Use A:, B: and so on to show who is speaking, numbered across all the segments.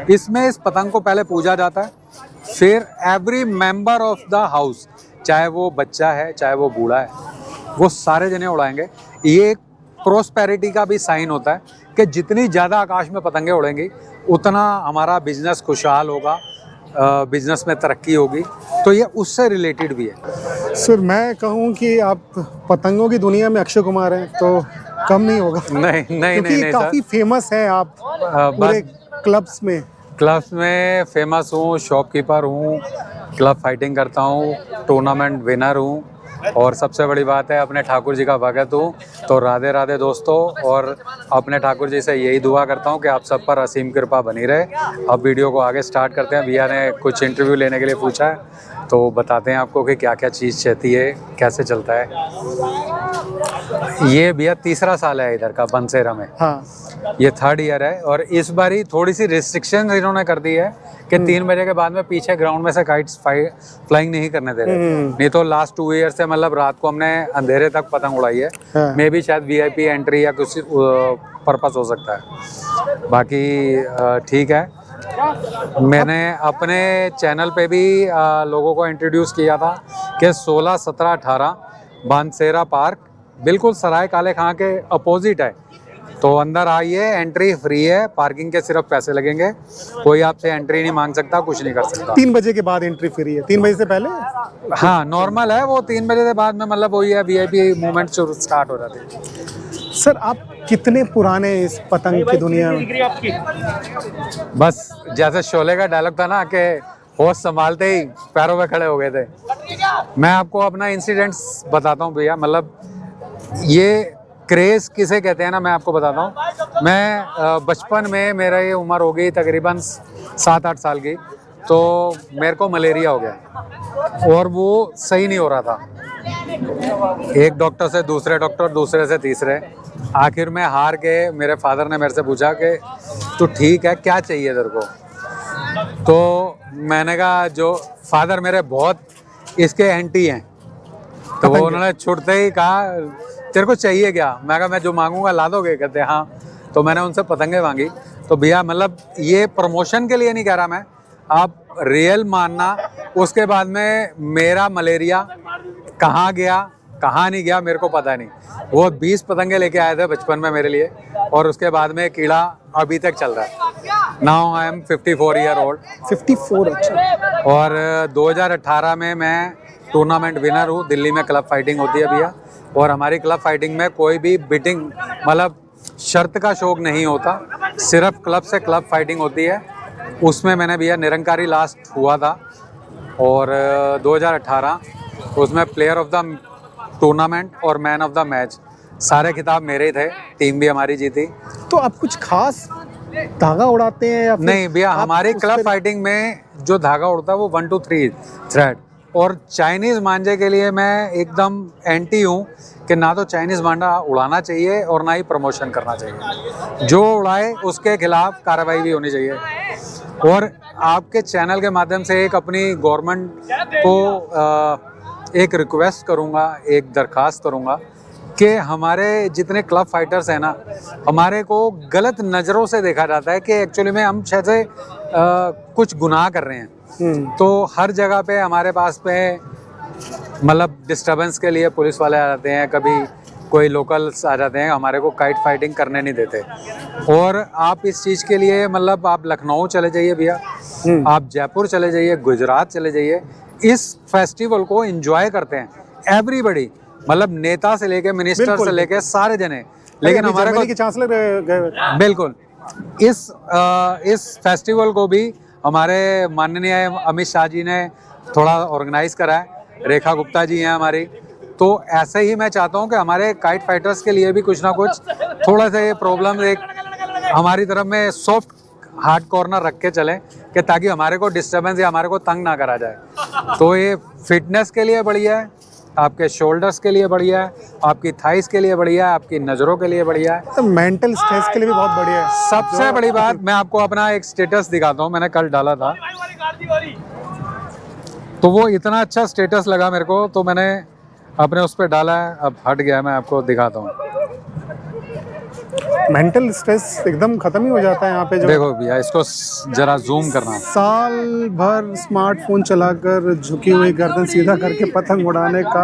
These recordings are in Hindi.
A: इसमें इस पतंग को पहले पूजा जाता है, फिर every member of the house, चाहे वो बच्चा है चाहे वो बूढ़ा है, वो सारे जने उड़ाएंगे। ये एक प्रोस्पेरिटी का भी साइन होता है कि जितनी ज़्यादा आकाश में पतंगे उड़ेंगी उतना हमारा बिजनेस खुशहाल होगा, बिजनेस में तरक्की होगी। तो ये उससे रिलेटेड भी है।
B: सर मैं कहूँ कि आप पतंगों की दुनिया में अक्षय कुमार हैं तो कम नहीं होगा।
A: नहीं नहीं
B: क्योंकि
A: नहीं
B: काफ़ी फेमस हैं आप पूरे क्लब्स में।
A: क्लब्स में फेमस हूँ, शॉपकीपर हूँ, क्लब फाइटिंग करता हूँ, टूर्नामेंट विनर हूँ, और सबसे बड़ी बात है अपने ठाकुर जी का भगत हूँ। तो राधे राधे दोस्तों, और अपने ठाकुर जी से यही दुआ करता हूँ कि आप सब पर असीम कृपा बनी रहे। अब वीडियो को आगे स्टार्ट करते हैं। भैया ने कुछ इंटरव्यू लेने के लिए पूछा है, तो बताते हैं आपको कि क्या क्या चीज़ चाहती है, कैसे चलता है। ये भैया तीसरा साल है इधर का बनसेरा में।
B: हाँ,
A: ये 3rd ईयर है, और इस बारी थोड़ी सी रिस्ट्रिक्शन इन्होंने कर दी है कि 3 बजे के बाद में पीछे ग्राउंड में से काइट्स फ्लाइंग नहीं करने दे रहे। नहीं तो लास्ट 2 ईयर से मतलब रात को हमने अंधेरे तक पतंग उड़ाई है।
B: हाँ।
A: मे भी शायद VIP एंट्री या कुछ पर्पस हो सकता है, बाकी ठीक है। मैंने अपने चैनल पे भी लोगों को इंट्रोड्यूस किया था कि 16, 17, 18 बानसेरा पार्क बिल्कुल सराय काले खां के अपोजिट है। तो अंदर आइए, एंट्री फ्री है, पार्किंग के सिर्फ पैसे लगेंगे, कोई आपसे एंट्री नहीं मांग सकता, कुछ नहीं कर सकता।
B: 3 बजे के बाद एंट्री फ्री है, 3 बजे से पहले?
A: हाँ नॉर्मल है, वो 3 बजे के बाद में मतलब वही है, VIP मूवमेंट स्टार्ट हो जाती है।
B: सर आप कितने पुराने इस पतंग की दुनिया में?
A: बस जैसे शोले का डायलॉग था ना कि होश संभालते ही पैरों पे खड़े हो गए थे। मैं आपको अपना इंसिडेंट्स बताता हूँ भैया, मतलब ये क्रेज़ किसे कहते हैं ना, मैं आपको बताता हूँ। मैं बचपन में, मेरा ये उम्र हो गई तकरीबन 7-8 साल की, तो मेरे को मलेरिया हो गया और वो सही नहीं हो रहा था। एक डॉक्टर से दूसरे डॉक्टर, दूसरे से तीसरे, आखिर में हार के मेरे फादर ने मेरे से पूछा कि तू ठीक है, क्या चाहिए तेरे को? तो मैंने कहा, जो फादर मेरे बहुत इसके एंटी हैं, तो वो उन्होंने छुटते ही कहा तेरे को चाहिए क्या? मैं कहा मैं जो मांगूंगा ला दोगे? कहते हाँ। तो मैंने उनसे पतंगे मांगी। तो भैया मतलब ये प्रमोशन के लिए नहीं कह रहा मैं, आप रियल मानना। उसके बाद में मेरा मलेरिया कहाँ गया कहाँ नहीं गया मेरे को पता नहीं। वो 20 पतंगे लेके आए थे बचपन में मेरे लिए, और उसके बाद में कीड़ा अभी तक चल रहा है। Now I am 54 year old.
B: 54? अच्छा।
A: और 2018 में मैं टूर्नामेंट विनर हूँ। दिल्ली में क्लब फाइटिंग होती है भैया, और हमारी क्लब फाइटिंग में कोई भी बिटिंग मतलब शर्त का शौक नहीं होता, सिर्फ क्लब से क्लब फाइटिंग होती है। उसमें मैंने भैया निरंकारी लास्ट हुआ था, और 2018 उसमें प्लेयर ऑफ द टूर्नामेंट और मैन ऑफ द मैच सारे खिताब मेरे थे, टीम भी हमारी जीती।
B: तो आप कुछ खास धागा उड़ाते हैं या फिर?
A: नहीं भैया, हमारे क्लब फाइटिंग में जो धागा उड़ता है वो 1 2 3 थ्रेड। और चाइनीज़ मांझे के लिए मैं एकदम एंटी हूँ कि ना तो चाइनीज़ मांझा उड़ाना चाहिए और ना ही प्रमोशन करना चाहिए। जो उड़ाए उसके खिलाफ कार्रवाई भी होनी चाहिए। और आपके चैनल के माध्यम से एक अपनी गवर्नमेंट को एक रिक्वेस्ट करूँगा, एक दरख्वास्त करूँगा कि हमारे जितने क्लब फाइटर्स हैं ना, हमारे को गलत नज़रों से देखा जाता है कि एक्चुअली में हम शायद से कुछ गुनाह कर रहे हैं। तो हर जगह पे हमारे पास पे मतलब डिस्टर्बेंस के लिए पुलिस वाले आ जाते हैं, कभी कोई लोकल्स आ जाते हैं, हमारे को काइट फाइटिंग करने नहीं देते। और आप इस चीज़ के लिए मतलब आप लखनऊ चले जाइए भैया, आप जयपुर चले जाइए, गुजरात चले जाइए, इस फेस्टिवल को एंजॉय करते हैं एवरीबडी, मतलब नेता से लेके मिनिस्टर से लेके सारे जने। लेकिन हमारे को
B: चांसलर गए।
A: बिल्कुल इस फेस्टिवल को भी हमारे माननीय अमित शाह जी ने थोड़ा ऑर्गेनाइज करा है, रेखा गुप्ता जी हैं हमारी। तो ऐसे ही मैं चाहता हूं कि हमारे काइट फाइटर्स के लिए भी कुछ ना कुछ थोड़ा सा ये प्रॉब्लम एक हमारी तरफ में सॉफ्ट हार्ड कॉर्नर रख के चलें, कि ताकि हमारे को डिस्टर्बेंस या हमारे को तंग ना करा जाए। तो ये फिटनेस के लिए बढ़िया है, आपके शोल्डर्स के लिए बढ़िया है, आपकी थाइस के लिए बढ़िया है, आपकी नज़रों के लिए बढ़िया है,
B: तो मेंटल स्ट्रेस के लिए भी बहुत बढ़िया है।
A: सबसे बड़ी बात, मैं आपको अपना एक स्टेटस दिखाता हूँ, मैंने कल डाला था, तो वो इतना अच्छा स्टेटस लगा मेरे को, तो मैंने अपने उस पर डाला है। अब हट गया, मैं आपको दिखाता हूँ।
B: मेंटल स्ट्रेस एकदम खत्म ही हो जाता है यहाँ पे। जो
A: देखो भैया इसको जरा जूम करना।
B: साल भर स्मार्टफोन चलाकर झुकी हुई गर्दन सीधा करके पतंग उड़ाने का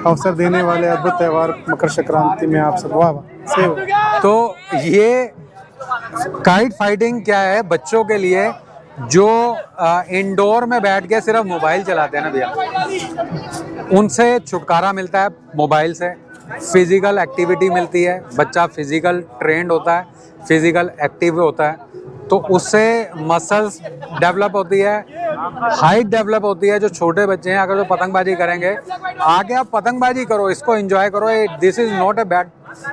B: अवसर देने वाले अद्भुत त्यौहार मकर संक्रांति में आप सब वाह वाह से हो।
A: तो ये काइट फाइटिंग क्या है बच्चों के लिए जो इंडोर में बैठ के सिर्फ मोबाइल चलाते हैं ना भैया, उनसे छुटकारा मिलता है मोबाइल से। फिजिकल एक्टिविटी मिलती है, बच्चा फिजिकल ट्रेंड होता है, फिजिकल एक्टिव होता है, तो उससे मसल्स डेवलप होती है, हाइट डेवलप होती है। जो छोटे बच्चे हैं अगर जो पतंगबाजी करेंगे, आगे आप पतंगबाजी करो, इसको एंजॉय करो। This is not a bad,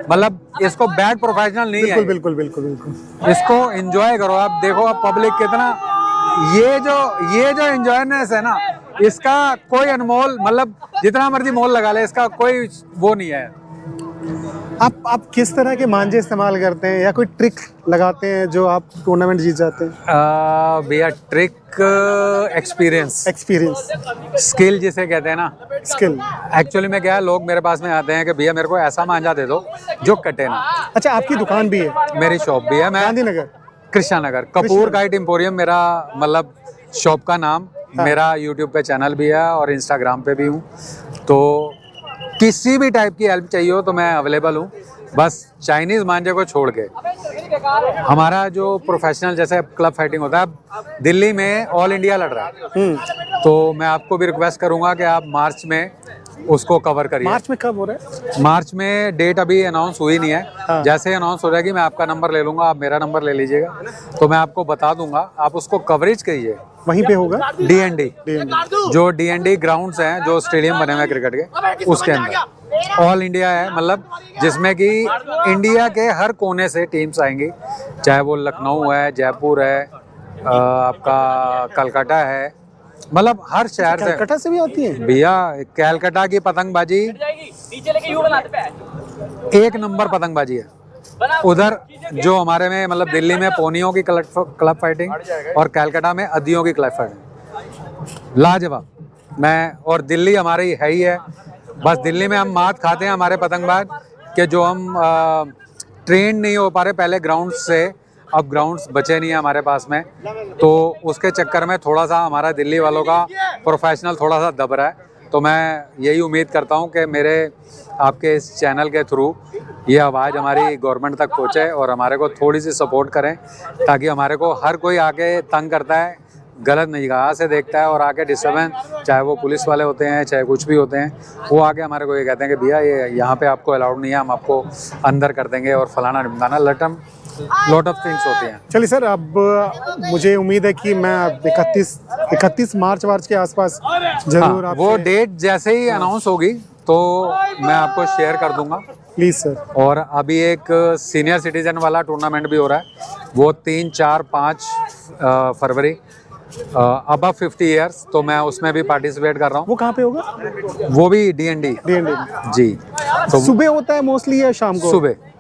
A: मतलब इसको बैड प्रोफेशनल नहीं है,
B: बिल्कुल बिल्कुल बिल्कुल।
A: इसको एंजॉय करो। आप देखो आप पब्लिक कितना, ये जो एंजॉयनेस है ना, इसका कोई अनमोल, मतलब जितना मर्जी मोल लगा ले, इसका कोई वो नहीं है।
B: आप किस तरह के मांझे इस्तेमाल करते हैं या कोई ट्रिक लगाते हैं जो आप टूर्नामेंट जीत जाते हैं?
A: भैया ट्रिक, एक्सपीरियंस, स्किल जिसे कहते हैं ना,
B: स्किल।
A: एक्चुअली में क्या है, लोग मेरे पास में आते हैं कि भैया मेरे को ऐसा मांझा दे दो जो कटे ना।
B: अच्छा, आपकी दुकान भी है?
A: मेरी शॉप भी है, मैं
B: गांधीनगर,
A: कृष्णा नगर, कपूर काइट एम्पोरियम मेरा मतलब शॉप का नाम।
B: हाँ।
A: मेरा यूट्यूब पे चैनल भी है और इंस्टाग्राम पे भी हूँ, तो किसी भी टाइप की हेल्प चाहिए हो तो मैं अवेलेबल हूँ। बस चाइनीज़ मांझे को छोड़ के हमारा जो प्रोफेशनल जैसे क्लब फाइटिंग होता है, दिल्ली में ऑल इंडिया लड़ रहा है, तो मैं आपको भी रिक्वेस्ट करूँगा कि आप मार्च में उसको कवर करिए।
B: मार्च में कब हो रहा है?
A: मार्च में डेट अभी अनाउंस हुई नहीं है।
B: हाँ।
A: जैसे ही अनाउंस हो जाएगी मैं आपका नंबर ले लूँगा, आप मेरा नंबर ले लीजिएगा, तो मैं आपको बता दूंगा, आप उसको कवरेज कीजिए।
B: वहीं पे होगा?
A: डीएनडी, जो डीएनडी ग्राउंड्स हैं, जो स्टेडियम बने हुए हैं क्रिकेट के, उसके अंदर ऑल इंडिया है, मतलब जिसमें कि इंडिया के हर कोने से टीम्स आएंगी, चाहे वो लखनऊ है, जयपुर है, आपका कलकत्ता है, मतलब हर शहर से।
B: कलकत्ता से भी आती है
A: भैया? कलकत्ता की पतंगबाजी एक नंबर पतंगबाजी है। उधर जो हमारे में मतलब दिल्ली में पोनियों की क्लब फाइटिंग और कलकत्ता में अदियों की क्लब फाइटिंग लाजवाब। मैं और दिल्ली हमारी है ही है। बस दिल्ली में हम मात खाते हैं हमारे पतंगबाज कि जो हम ट्रेन नहीं हो पा रहे पहले ग्राउंड्स से, अब ग्राउंड्स बचे नहीं है हमारे पास में, तो उसके चक्कर में थोड़ा सा हमारा दिल्ली वालों का प्रोफेशनल थोड़ा सा दब रहा है। तो मैं यही उम्मीद करता हूँ कि मेरे आपके इस चैनल के थ्रू ये आवाज़ हमारी गवर्नमेंट तक पहुँचे और हमारे को थोड़ी सी सपोर्ट करें, ताकि हमारे को हर कोई आके तंग करता है, गलत निगाह से देखता है और आके डिस्टर्बेंस, चाहे वो पुलिस वाले होते हैं चाहे कुछ भी होते हैं, वो आके हमारे को ये कहते हैं कि भैया ये यहाँ पे आपको अलाउड नहीं है, हम आपको अंदर कर देंगे और फलाना ढिमकाना, लॉट ऑफ थिंग्स होती हैं।
B: चलिए सर, अब मुझे उम्मीद है कि मैं 31 मार्च के आसपास जरूर
A: हाँ, वो डेट जैसे ही अनाउंस होगी तो मैं आपको शेयर कर दूंगा
B: प्लीज़ सर।
A: और अभी एक सीनियर सिटीजन वाला टूर्नामेंट भी हो रहा है, वो 3, 4, 5 फरवरी अबव 50 ईयर्स, तो मैं उसमें भी पार्टिसिपेट कर रहा हूँ।
B: वो कहाँ पे होगा?
A: वो भी डीएनडी जी। तो
B: सुबह होता है मोस्टली या शाम को?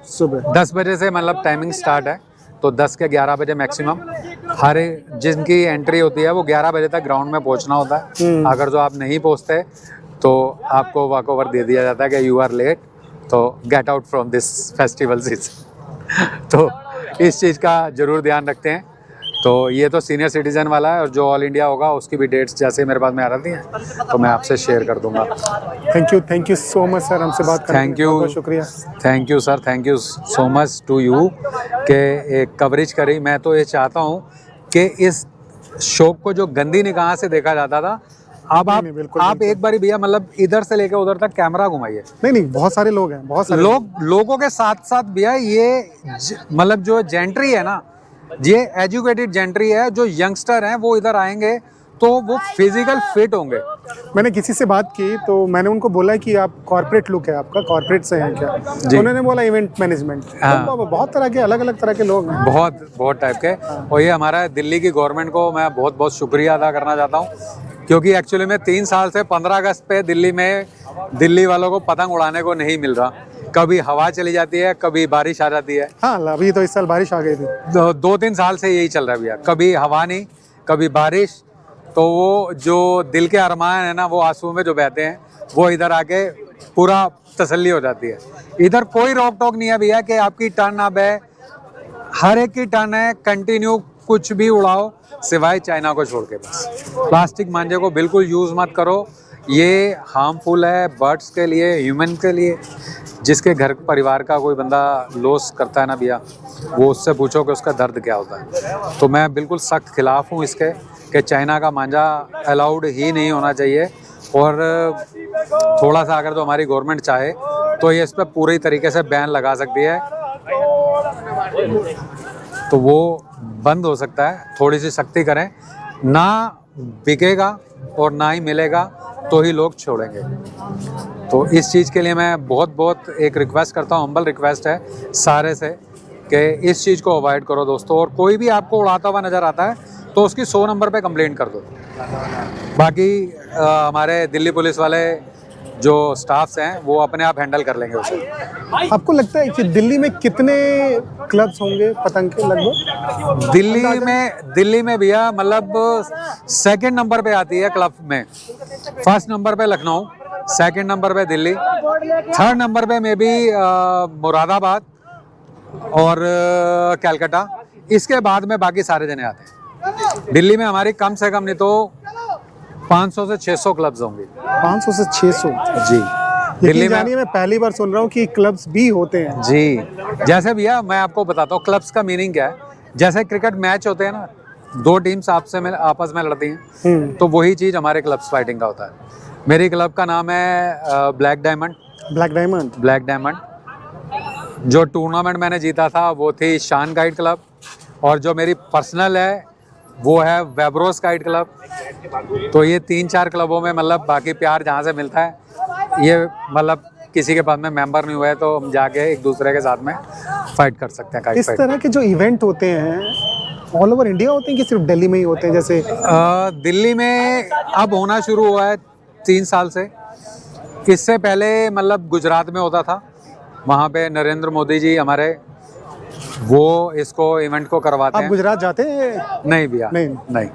B: सुबह
A: 10 बजे से मतलब टाइमिंग स्टार्ट है, तो 10 के 11 बजे मैक्सिमम हर जिनकी एंट्री होती है वो 11 बजे तक ग्राउंड में पहुंचना होता है। अगर जो आप नहीं पहुंचते तो आपको वॉक ओवर दे दिया जाता है कि यू आर लेट, तो get out from this festival season. तो इस चीज़ का ज़रूर ध्यान रखते हैं। तो ये तो सीनियर सिटीजन वाला है, और जो ऑल इंडिया होगा उसकी भी डेट्स जैसे मेरे पास में आ रही हैं तो मैं आपसे शेयर कर दूंगा।
B: Thank you so much sir, हमसे बात करने
A: थैंक यू,
B: बहुत शुक्रिया।
A: Thank you sir, thank you so much to you के एक कवरेज करी। मैं तो ये चाहता हूँ कि इस शो को जो गंदी निगाह से देखा जाता था, अब आप एक बारी भैया मतलब इधर से लेकर उधर तक कैमरा घुमाइए।
B: नहीं, बहुत सारे लोग हैं, बहुत सारे
A: लोगों के साथ साथ भैया ये मतलब जो जेंट्री है ना, ये एजुकेटेड जेंट्री है, जो यंगस्टर हैं वो इधर आएंगे तो वो फिजिकल फिट होंगे।
B: मैंने किसी से बात की तो मैंने उनको बोला कि आप कॉर्पोरेट लुक है आपका, कॉर्पोरेट से हैं क्या? तो उन्होंने बोला इवेंट मैनेजमेंट। तो बहुत तरह के अलग अलग तरह के लोग हैं,
A: बहुत टाइप के। और ये हमारा दिल्ली की गवर्नमेंट को मैं बहुत बहुत शुक्रिया अदा करना चाहता हूँ, क्योंकि एक्चुअली में 3 साल से 15 अगस्त पे दिल्ली वालों को पतंग उड़ाने को नहीं मिल रहा। कभी हवा चली जाती है, कभी बारिश आ जाती है।
B: हाँ, अभी तो इस साल बारिश आ गई थी।
A: 2-3 साल से यही चल रहा है भैया, कभी हवा नहीं कभी बारिश। तो वो जो दिल के अरमान है ना, वो आंसू में जो बहते हैं, वो इधर आके पूरा तसल्ली हो जाती है। इधर कोई रोक टोक नहीं है भैया कि आपकी टर्न अब है, हर एक की टर्न है, कंटिन्यू कुछ भी उड़ाओ सिवाय चाइना को छोड़ के। बस प्लास्टिक मांझे को बिल्कुल यूज़ मत करो, ये हार्मफुल है बर्ड्स के लिए, ह्यूमन के लिए। जिसके घर परिवार का कोई बंदा लॉस करता है ना भैया, वो उससे पूछो कि उसका दर्द क्या होता है। तो मैं बिल्कुल सख्त खिलाफ हूँ इसके कि चाइना का मांझा अलाउड ही नहीं होना चाहिए। और थोड़ा सा अगर तो हमारी गवर्नमेंट चाहे तो ये इस पर पूरी तरीके से बैन लगा सकती है, तो वो बंद हो सकता है। थोड़ी सी सख्ती करें, ना बिकेगा और ना ही मिलेगा तो ही लोग छोड़ेंगे। तो इस चीज़ के लिए मैं बहुत एक रिक्वेस्ट करता हूँ, हम्बल रिक्वेस्ट है सारे से कि इस चीज़ को अवॉइड करो दोस्तों। और कोई भी आपको उड़ाता हुआ नज़र आता है तो उसकी 100 नंबर पे कंप्लेंट कर दो। बाकी हमारे दिल्ली पुलिस वाले जो स्टाफ्स हैं वो अपने आप हैंडल कर लेंगे उसे।
B: आपको लगता है कि दिल्ली में कितने क्लब्स होंगे पतंग के लगभग?
A: दिल्ली में भैया मतलब सेकंड नंबर पे आती है क्लब में। फर्स्ट नंबर पे लखनऊ, सेकंड नंबर पे दिल्ली, थर्ड नंबर पे मे बी मुरादाबाद और कलकत्ता। इसके बाद में बाकी सारे जने आते हैं। दिल्ली में हमारी कम से कम नहीं तो 500 से 600 क्लब्स होंगे।
B: 500 से 600
A: जी।
B: दिल्ली में मैं पहली बार सुन रहा हूँ कि क्लब्स भी होते हैं।
A: जी, जैसे भैया मैं आपको बताता हूँ क्लब्स का मीनिंग क्या है। जैसे क्रिकेट मैच होते हैं ना, दो टीम्स आपस में लड़ती हैं, तो वही चीज़ हमारे क्लब्स फाइटिंग का होता है। मेरी क्लब का नाम है ब्लैक डायमंड। Black diamond. जो टूर्नामेंट मैंने जीता था वो थी शान काइट क्लब, और जो मेरी पर्सनल है वो है वेब्रोस काइट क्लब। तो ये 3-4 क्लबों में मतलब बाकी प्यार जहाँ से मिलता है, ये मतलब किसी के पास में मेंबर नहीं हुआ है तो हम जाके एक दूसरे के साथ में फाइट कर सकते हैं। काइट
B: इस तरह के जो इवेंट होते हैं ऑल ओवर इंडिया होते हैं कि सिर्फ दिल्ली में ही होते हैं? जैसे
A: दिल्ली में अब होना शुरू हुआ है 3 साल से। इससे पहले मतलब गुजरात में होता था, वहाँ पे नरेंद्र मोदी जी हमारे वो इसको इवेंट को करवाते हैं।
B: आप गुजरात जाते हैं?
A: नहीं भैया, नहीं।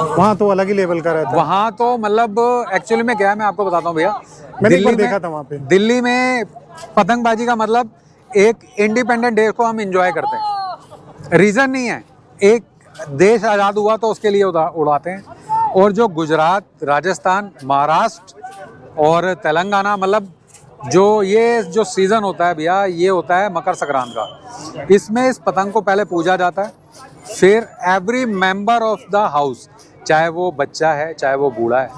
B: वहाँ तो अलग ही लेवल का रहता है।
A: वहाँ तो मतलब एक्चुअली में क्या है मैं आपको बताता हूँ भैया।
B: मैंने एक बार देखा था वहाँ पे।
A: दिल्ली में पतंगबाजी का मतलब एक इंडिपेंडेंट डे को हम एंजॉय करते हैं, रीज़न नहीं है। एक देश आज़ाद हुआ तो उसके लिए उड़ाते हैं। और जो गुजरात, राजस्थान, महाराष्ट्र और तेलंगाना, मतलब ये जो सीज़न होता है भैया, ये होता है मकर संक्रांत का। इसमें इस पतंग को पहले पूजा जाता है, फिर every member of the house, चाहे वो बच्चा है चाहे वो बूढ़ा है,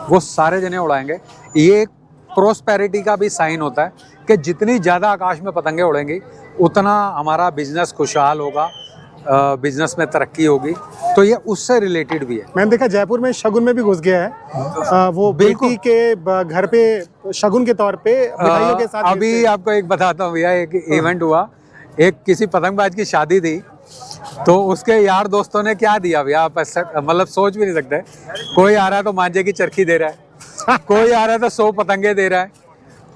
A: वो सारे जने उड़ाएंगे। ये एक प्रोस्पेरिटी का भी साइन होता है कि जितनी ज़्यादा आकाश में पतंगे उड़ेंगी उतना हमारा बिजनेस खुशहाल होगा, बिजनेस में तरक्की होगी। तो ये उससे रिलेटेड भी है।
B: मैंने देखा जयपुर में शगुन में भी घुस गया है। वो बेटी के घर पे शगुन के तौर पे मिठाइयों के साथ।
A: अभी आपको एक बताता हूँ भैया, एक इवेंट हुआ, एक किसी पतंगबाज की शादी थी, तो उसके यार दोस्तों ने क्या दिया भैया, आप मतलब सोच भी नहीं सकते। कोई आ रहा है तो मांझे की चरखी दे रहा है, कोई आ रहा है तो 100 पतंगे दे रहा है।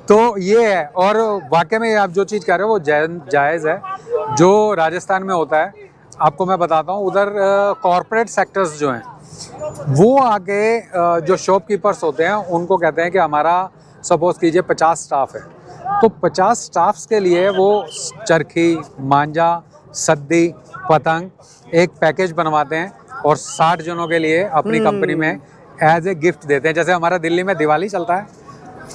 A: तो ये है। और वाकई में आप जो चीज़ कह रहे हो वो जायज़ है। जो राजस्थान में होता है, आपको मैं बताता हूँ, उधर कॉरपोरेट सेक्टर्स जो हैं वो आके जो शॉपकीपर्स होते हैं उनको कहते हैं कि हमारा सपोज कीजिए 50 स्टाफ है, तो 50 स्टाफ्स के लिए वो चरखी, मांझा, सद्दी, पतंग एक पैकेज बनवाते हैं और 60 जनों के लिए अपनी कंपनी में एज ए गिफ्ट देते हैं। जैसे हमारा दिल्ली में दिवाली चलता है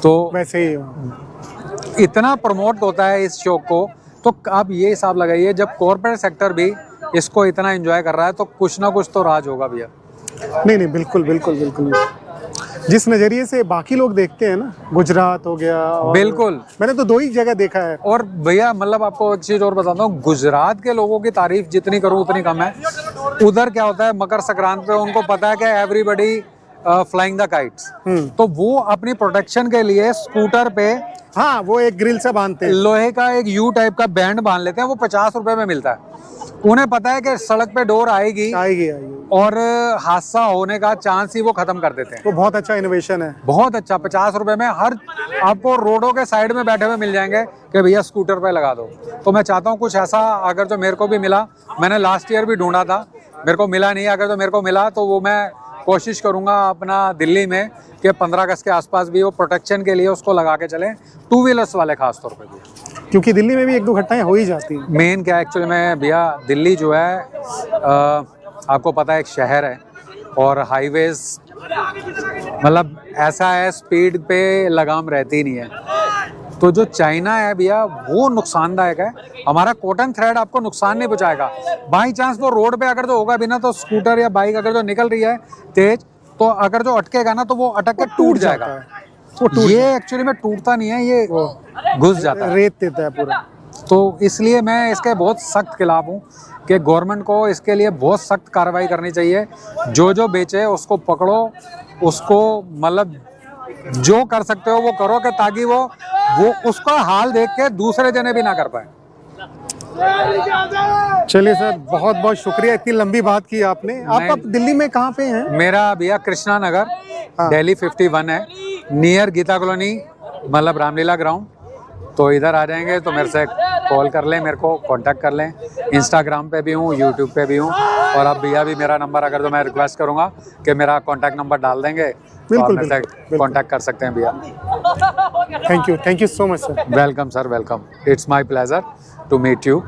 A: तो
B: वैसे ही
A: इतना प्रमोट होता है इस शो को। तो आप ये हिसाब लगाइए, जब कॉर्पोरेट सेक्टर भी इसको इतना एंजॉय कर रहा है तो कुछ ना कुछ तो राज होगा भैया।
B: नहीं, बिल्कुल। जिस नज़रिए से बाकी लोग देखते हैं ना, गुजरात हो गया,
A: बिल्कुल
B: मैंने तो 2 ही जगह देखा है।
A: और भैया मतलब आपको एक चीज़ और बताता हूँ, गुजरात के लोगों की तारीफ जितनी करूँ उतनी कम है। उधर क्या होता है, मकर संक्रांत पे उनको पता है कि एवरीबडी फ्लाइंग द काइट्स, तो वो अपनी प्रोटेक्शन के लिए स्कूटर पे,
B: हाँ, वो एक ग्रिल से बांधते हैं,
A: लोहे का एक यू टाइप का बैंड बांध लेते हैं। वो 50 रुपए में मिलता है। उन्हें पता है कि सड़क पे डोर आएगी और हादसा होने का चांस ही वो खत्म कर देते हैं।
B: तो बहुत अच्छा इनोवेशन है,
A: बहुत अच्छा। 50 रुपए में हर आपको रोडों के साइड में बैठे हुए मिल जाएंगे कि भैया स्कूटर पे लगा दो। तो मैं चाहता हूँ कुछ ऐसा अगर जो मेरे को भी मिला, मैंने लास्ट ईयर भी ढूंढा था, मेरे को मिला नहीं। अगर जो मेरे को मिला तो वो मैं कोशिश करूँगा अपना दिल्ली में कि 15 अगस्त के आसपास भी वो प्रोटेक्शन के लिए उसको लगा के चलें, टू व्हीलर्स वाले खास तौर पे भी।
B: क्योंकि दिल्ली में भी एक दो घटनाएं हो ही जाती हैं।
A: मेन क्या एक्चुअली में भैया, दिल्ली जो है आपको पता है एक शहर है और हाईवेज मतलब ऐसा है, स्पीड पे लगाम रहती नहीं है। तो जो चाइना है भैया वो नुकसानदायक है। हमारा कॉटन थ्रेड आपको नुकसान नहीं पहुंचाएगा। बाई चांस वो रोड पे अगर जो होगा भी ना, तो स्कूटर या बाइक अगर जो निकल रही है तेज, तो अगर जो अटकेगा ना तो वो अटक के टूट जाएगा। ये एक्चुअली में टूटता नहीं है, ये घुस जाता है,
B: रेत देता है पूरा।
A: तो इसलिए मैं इसके बहुत सख्त खिलाफ हूँ कि गवर्नमेंट को इसके लिए बहुत सख्त कार्रवाई करनी चाहिए। जो जो बेचे उसको पकड़ो, उसको मतलब जो कर सकते हो वो करो, कि ताकि वो उसका हाल देख के दूसरे जने भी ना कर पाए।
B: चलिए सर, बहुत बहुत शुक्रिया, इतनी लंबी बात की आपने। आप अब दिल्ली में कहाँ पे हैं?
A: मेरा भैया कृष्णा नगर, दिल्ली 51 है, नियर गीता कॉलोनी, मतलब रामलीला ग्राउंड। तो इधर आ जाएंगे तो मेरे से कॉल कर लें, मेरे को कांटेक्ट कर लें। इंस्टाग्राम पे भी हूँ, यूट्यूब पे भी हूँ। और अब भैया भी मेरा नंबर, अगर तो मैं रिक्वेस्ट करूँगा कि मेरा कांटेक्ट नंबर डाल देंगे तो आप मेरे से कांटेक्ट कर सकते हैं भैया।
B: Thank you so much sir.
A: Welcome sir, welcome. It's my pleasure to meet you.